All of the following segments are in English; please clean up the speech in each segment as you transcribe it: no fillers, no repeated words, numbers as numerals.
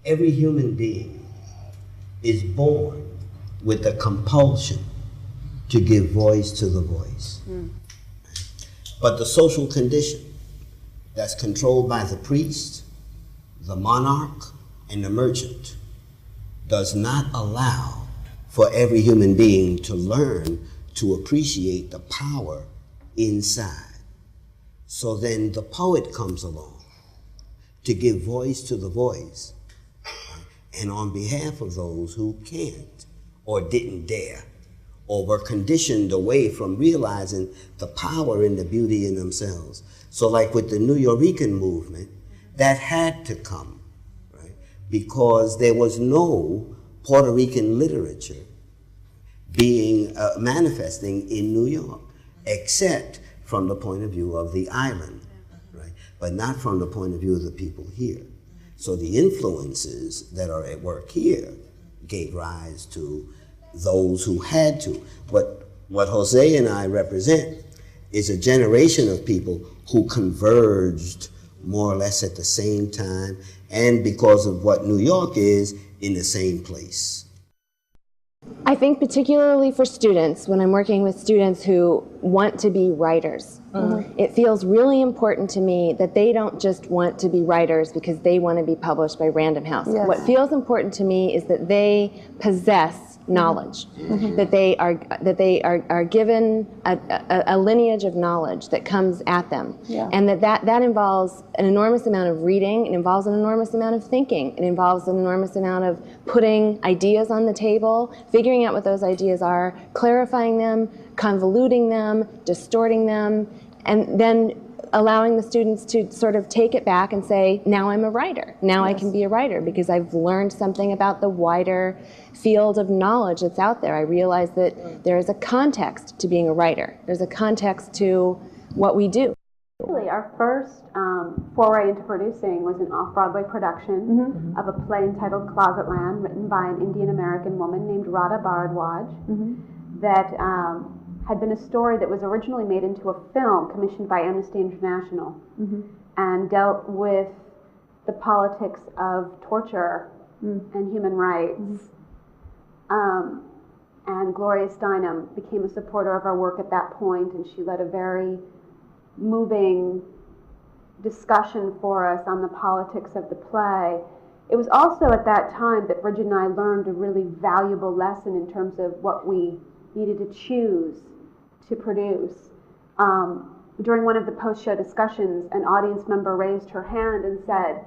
Every human being is born with the compulsion to give voice to the voice. But the social condition that's controlled by the priest, the monarch, and the merchant does not allow for every human being to learn to appreciate the power inside. So then the poet comes along to give voice to the voice, and on behalf of those who can't or didn't dare or were conditioned away from realizing the power and the beauty in themselves. So like with the New Yorican movement, that had to come, right? Because there was no Puerto Rican literature being manifesting in New York, except from the point of view of the island, right? But not from the point of view of the people here. So the influences that are at work here gave rise to those who had to. What Jose and I represent is a generation of people who converged more or less at the same time, and because of what New York is, in the same place. I think particularly for students, when I'm working with students who want to be writers, it feels really important to me that they don't just want to be writers because they want to be published by Random House. Yes. What feels important to me is that they possess knowledge, that they are given a lineage of knowledge that comes at them, and that involves an enormous amount of reading, it involves an enormous amount of thinking, it involves an enormous amount of putting ideas on the table, figuring out what those ideas are, clarifying them, convoluting them, distorting them, and then allowing the students to sort of take it back and say, now I'm a writer. Now I can be a writer because I've learned something about the wider field of knowledge that's out there. I realize that there is a context to being a writer. There's a context to what we do. Our first foray into producing was an off-Broadway production of a play entitled Closet Land, written by an Indian-American woman named Radha Bharadwaj, that had been a story that was originally made into a film commissioned by Amnesty International and dealt with the politics of torture and human rights. And Gloria Steinem became a supporter of our work at that point, and she led a very moving discussion for us on the politics of the play. It was also at that time that Bridget and I learned a really valuable lesson in terms of what we needed to choose to produce. During one of the post-show discussions, an audience member raised her hand and said,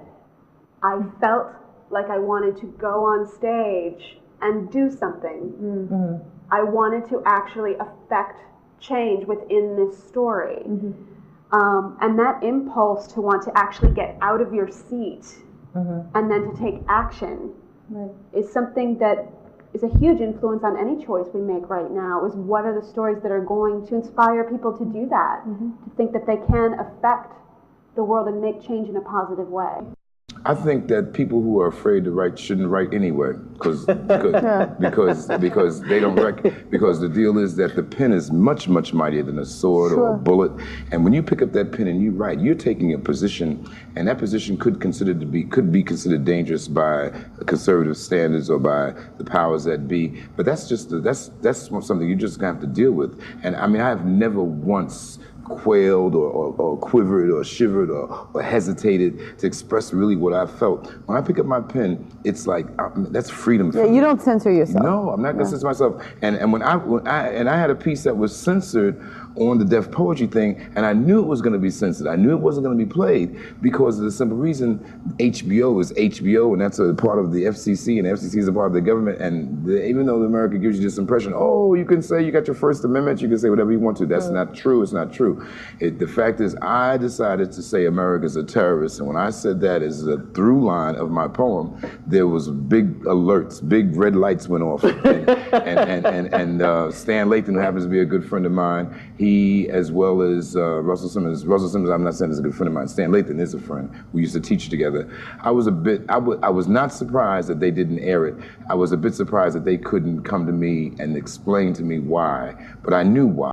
I felt like I wanted to go on stage and do something. I wanted to actually affect change within this story. And that impulse to want to actually get out of your seat and then to take action is something that is a huge influence on any choice we make right now, is what are the stories that are going to inspire people to do that, to think that they can affect the world and make change in a positive way. I think that people who are afraid to write shouldn't write anyway, because they don't because the deal is that the pen is much mightier than a sword or a bullet, and when you pick up that pen and you write, you're taking a position, and that position could be considered dangerous by conservative standards or by the powers that be. But that's just that's something you just have to deal with. And I mean, I have never once quailed or quivered or shivered or hesitated to express really what I felt. When I pick up my pen, it's like that's freedom. Yeah, you don't censor yourself. No, I'm not gonna censor myself. And when I had a piece that was censored on the deaf poetry thing, and I knew it was going to be censored. I knew it wasn't going to be played because of the simple reason HBO is HBO, and that's a part of the FCC, and the FCC is a part of the government. And even though America gives you this impression, oh, you can say you got your First Amendment, you can say whatever you want to. That's not true. It's not true. The fact is, I decided to say America's a terrorist, and when I said that as a through line of my poem, there was big alerts, big red lights went off, and Stan Lathan, who happens to be a good friend of mine, he, as well as Russell Simmons, I'm not saying is a good friend of mine, Stan Lathan is a friend. We used to teach together. I was not surprised that they didn't air it. I was a bit surprised that they couldn't come to me and explain to me why, but I knew why.